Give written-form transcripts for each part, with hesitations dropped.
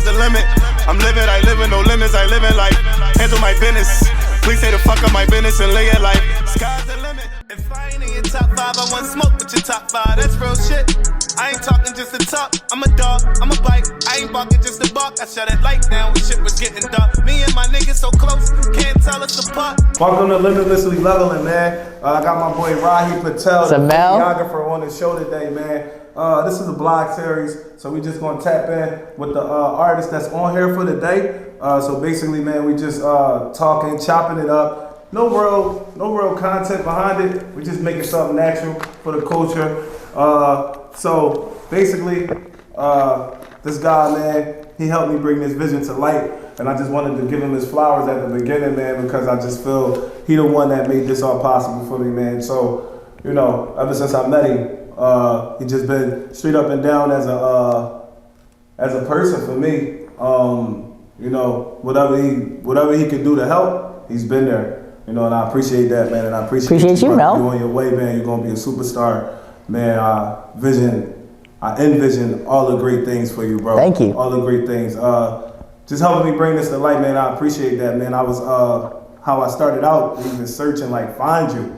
the limit. I'm living, I live with no limits, I live in life. Handle my business. Please say the fuck up my business and lay it life. Sky's the limit. If I ain't in your top 5, I want smoke with your top 5. That's real shit. I ain't talking just to talk. I'm a dog, I'm a bite. I ain't barking just to bark. I shut that light down when shit was getting dark. Me and my niggas so close, can't tell us apart. Welcome to Limitlessly Leveling, man. I got my boy Rahi Patel, the videographer, on the show today, man. This is a blog series, so we just gonna tap in with the artist that's on here for the day. So basically, man, we just talking, chopping it up. No real content behind it. We just making something natural for the culture. So basically, this guy, man, he helped me bring this vision to light, and I just wanted to give him his flowers at the beginning, man, because I just feel he the one that made this all possible for me, man. So, you know, ever since I met him, he just been straight up and down as a person for me. You know, whatever he could do to help, he's been there. You know, and I appreciate that, man. And I appreciate you, Mel. You on your way, man. You're gonna be a superstar, man. I envision all the great things for you, bro. Thank you. All the great things. Just helping me bring this to light, man. I appreciate that, man. I was how I started out, even searching, like, find you.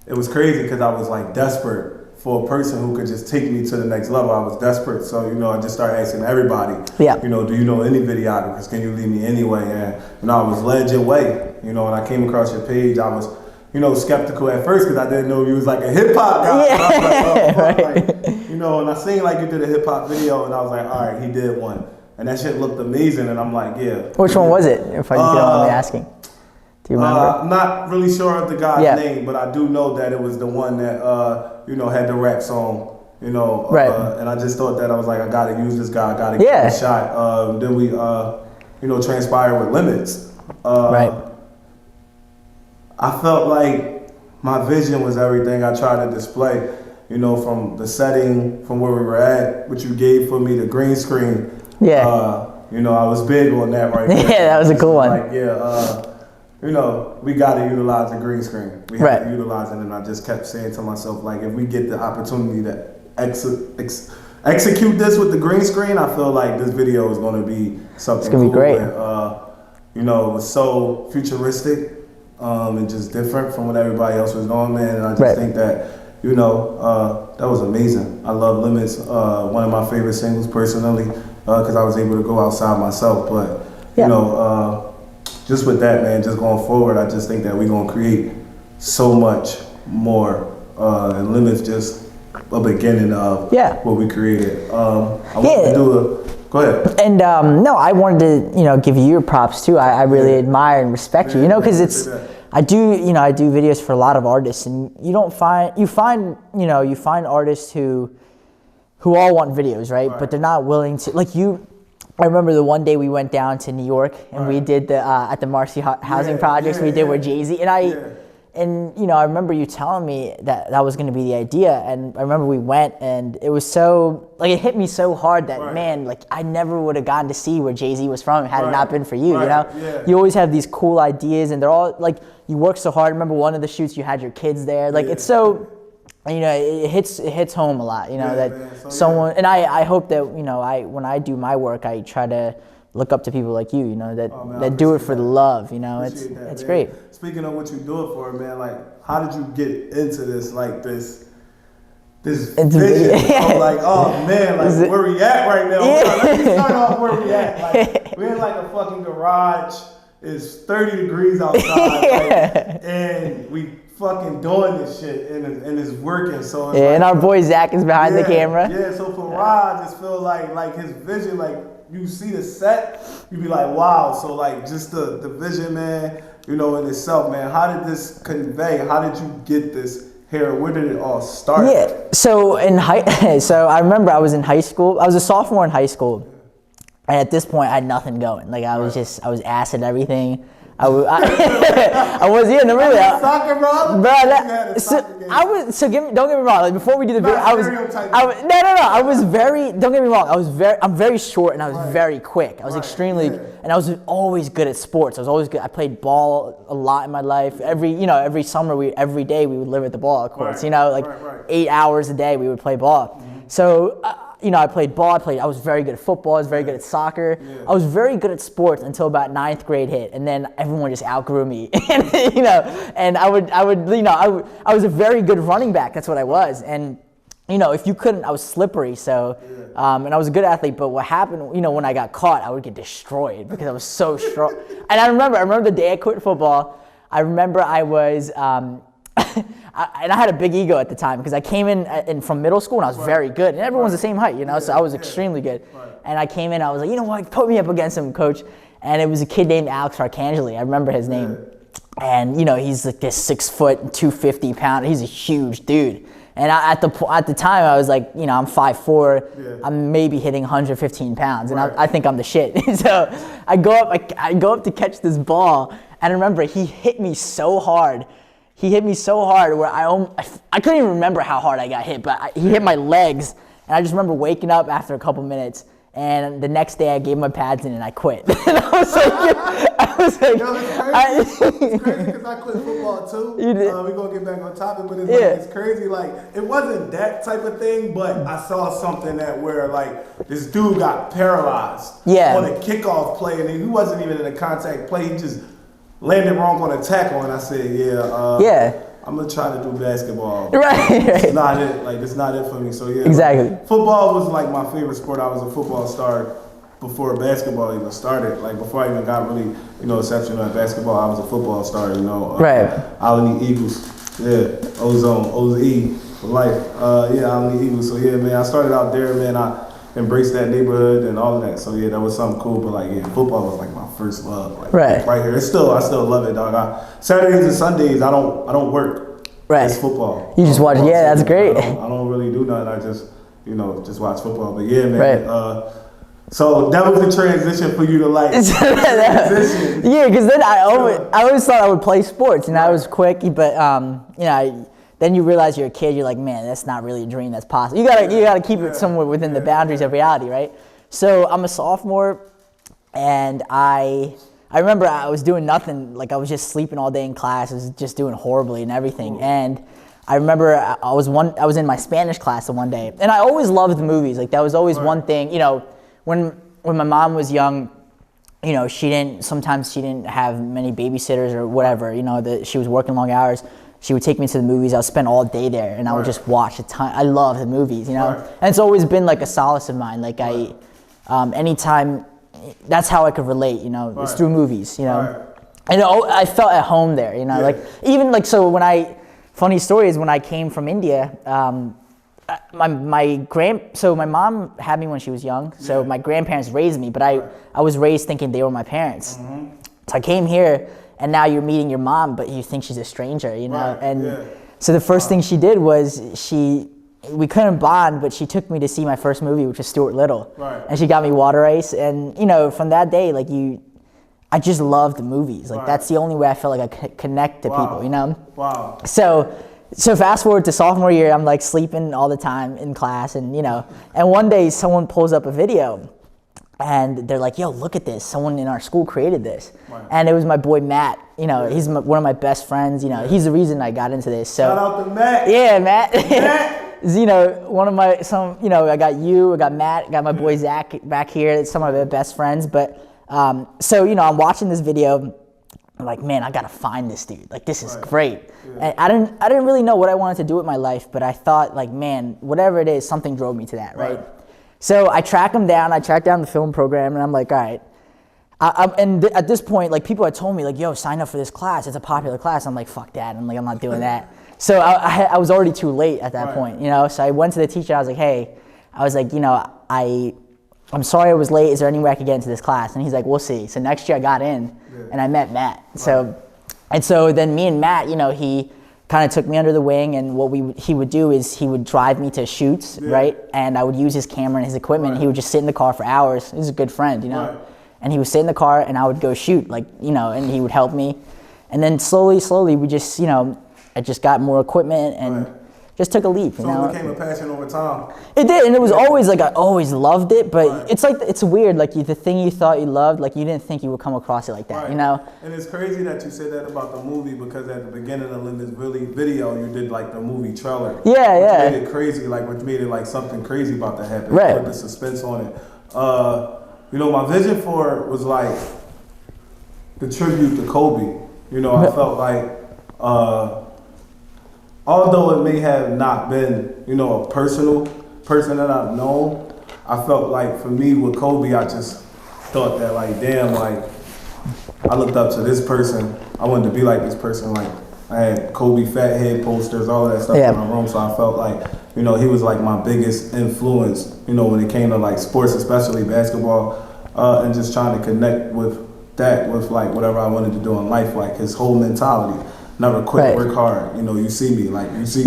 It was crazy because I was like desperate for a person who could just take me to the next level. I was desperate, so, you know, I just started asking everybody. Yeah. You know, do you know any videographers? Can you lead me anyway? And, you know, I was led your way. You know, when I came across your page, I was, you know, skeptical at first because I didn't know you was like a hip hop guy. Yeah. I was like, oh, right. like, you know, and I seen like you did a hip hop video, and I was like, all right, he did one, and that shit looked amazing, and I'm like, yeah. Which one was it? If I don't mind me asking, do you remember? I'm not really sure of the guy's name, but I do know that it was the one that you know, had the rap song. You know, right. And I just thought that, I was like, I gotta use this guy, I gotta give him a shot. Then we, you know, transpired with Limits. Right. I felt like my vision was everything I tried to display. You know, from the setting, from where we were at, what you gave for me, the green screen. Yeah. You know, I was big on that right there. Yeah, that was a cool one. Like, you know, we got to utilize the green screen. We have to utilize it, and I just kept saying to myself, like, if we get the opportunity to execute this with the green screen, I feel like this video is going to be something cool. It's going to be great. And, you know, it was so futuristic and just different from what everybody else was doing, man. And I just think that, you know, that was amazing. I love Limits, one of my favorite singles personally, because I was able to go outside myself. But, you know, just with that, man, just going forward, I just think that we're going to create so much more. And Limits just a beginning of what we created. I wanted to do go ahead. And no, I wanted to, you know, give you your props too. I really admire and respect you, you know, because it's, I do videos for a lot of artists, and you find artists who all want videos, right? But they're not willing to, like you. I remember the one day we went down to New York and we did the at the Marcy housing projects we did with Jay-Z, and and you know, I remember you telling me that was going to be the idea, and I remember we went, and it was so, like, it hit me so hard that man, like, I never would have gotten to see where Jay-Z was from had it not been for you. You know, you always have these cool ideas, and they're all like, you work so hard. I remember one of the shoots you had your kids there, like it's so. You know, it hits home a lot, you know, that someone, and I hope that, you know, when I do my work, I try to look up to people like you, you know, that do it for the love, you know, it's great. Speaking of what you do it for, man, like, how did you get into this, like, this vision? Like, oh man, like, where we at right now? Let me start off where we at. Like, we're in like a fucking garage. It's 30 degrees outside, and we fucking doing this shit, and it's working. So it's and our boy Zach is behind the camera. Yeah, so for Rod, I just feel like his vision, like, you see the set, you be like, wow. So like, just the vision, man, you know, in itself, man. How did this convey? How did you get this here? Where did it all start? Yeah. So so I remember I was in high school. I was a sophomore in high school. And at this point, I had nothing going. Like, I was ass at everything. I was, no, really. Soccer, bro? Don't get me wrong. Like, before we do the video, I'm very short, and I was very quick. I was extremely, and I was always good at sports. I was always good. I played ball a lot in my life. Every summer, every day we would live at the ball courts. You know, like 8 hours a day we would play ball. So, I played ball. I was very good at football. I was very good at soccer. Yeah. I was very good at sports until about 9th grade hit, and then everyone just outgrew me. And I was a very good running back. That's what I was. And if you couldn't, I was slippery. So, and I was a good athlete. But what happened, when I got caught, I would get destroyed because I was so strong. And I remember the day I quit football. I remember I was. And I had a big ego at the time because I came in from middle school and I was very good, and everyone's the same height, so I was extremely good. And I came in, I was like, you know what, put me up against him, coach. And it was a kid named Alex Arcangeli. I remember his name. And he's like this 6 foot, 250 pound. He's a huge dude. And at the time, I was like, I'm 5'4". I'm maybe hitting 115 pounds, and I think I'm the shit. So I go up to catch this ball, and I remember he hit me so hard. He hit me so hard where I couldn't even remember how hard I got hit, but he hit my legs, and I just remember waking up after a couple minutes. And the next day, I gave my pads in and I quit. And I was like, it's crazy because I quit football too. You did. We're gonna get back on topic, but it's crazy. Like, it wasn't that type of thing, but I saw something where this dude got paralyzed on a kickoff play, and he wasn't even in a contact play. He just landed wrong on a tackle, and I said, I'm gonna try to do basketball. Right. It's not it. It's not it for me. So exactly. Football was my favorite sport. I was a football star before basketball even started. Before I even got really, exceptional at basketball, I was a football star. Right. Albany Eagles. Yeah. Ozone. OZE for life. Albany Eagles. So man, I started out there, man. I embraced that neighborhood and all of that. So that was something cool. But football was my first love. Right here. I still love it, dog. Saturdays and Sundays, I don't work. Right. It's football. You just watch. Yeah, that's great. I don't really do nothing. I just just watch football. But yeah, man. Right. So that was the transition for you to transition. Yeah, because then I always thought I would play sports, and I was quick. But then you realize you're a kid. You're like, man, that's not really a dream. That's possible. You gotta keep it somewhere within the boundaries of reality, right? So I'm a sophomore, and I remember I was doing nothing. I was just sleeping all day in class. I was just doing horribly and everything. And I remember I was in my Spanish class one day, and I always loved movies. That was always one thing. When my mom was young, sometimes she didn't have many babysitters or whatever. She was working long hours. She would take me to the movies. I would spend all day there, and I would just watch a ton. I love the movies, and it's always been a solace of mine. Anytime. That's how I could relate, it's through movies, And I felt at home there, funny story is when I came from India, my mom had me when she was young, so my grandparents raised me, but I was raised thinking they were my parents. Mm-hmm. So I came here, and now you're meeting your mom, but you think she's a stranger, So the first thing she did was we couldn't bond, but she took me to see my first movie, which was Stuart Little. Right. And she got me water ice. And, from that day, I just loved the movies. That's the only way I felt I could connect to people, Wow. So fast forward to sophomore year, I'm sleeping all the time in class. And, and one day someone pulls up a video and they're like, yo, look at this. Someone in our school created this. Right. And it was my boy, Matt. He's one of my best friends. He's the reason I got into this. So shout out to Matt. Yeah, Matt. Matt. One of I got you, I got Matt, got my boy Zach back here. It's some of my best friends. But, I'm watching this video. I'm like, man, I got to find this dude. This is great. Yeah. And I didn't really know what I wanted to do with my life, but I thought man, whatever it is, something drove me to that, right? So I track him down. I track down the film program, and I'm like, all right. At this point, people had told me, yo, sign up for this class. It's a popular class. I'm like, fuck that. I'm not doing that. So I was already too late at that point, So I went to the teacher. I was like, hey, I'm sorry I was late. Is there any way I could get into this class? And he's like, we'll see. So next year I got in, and I met Matt. So then me and Matt, he kind of took me under the wing, and what he would do is he would drive me to shoots, right? And I would use his camera and his equipment. And he would just sit in the car for hours. He was a good friend, And he would sit in the car, and I would go shoot, and he would help me. And then slowly, we just, I just got more equipment, and just took a leap. You so know? It became a passion over time. It did, and it was always like I always loved it, but Right. it's like it's weird. Like the thing you thought you loved, like you didn't think you would come across it like that. Right. You know? And it's crazy that you said that about the movie because at the beginning of Limitlessly video, you did like the movie trailer. Yeah, yeah. Which made it crazy, like which made it like something crazy about to happen. Right. Put the suspense on it. You know, my vision for it was like the tribute to Kobe. You know, I felt like, although it may have not been, you know, a personal person that I've known, I felt like for me with Kobe, I just thought that like, damn, like I looked up to this person. I wanted to be like this person. Like I had Kobe fat head posters, all of that stuff in my room. So I felt like, you know, he was like my biggest influence, you know, when it came to like sports, especially basketball, and just trying to connect with that with like whatever I wanted to do in life, like his whole mentality. Never quit, work hard. You know, you see me, like you see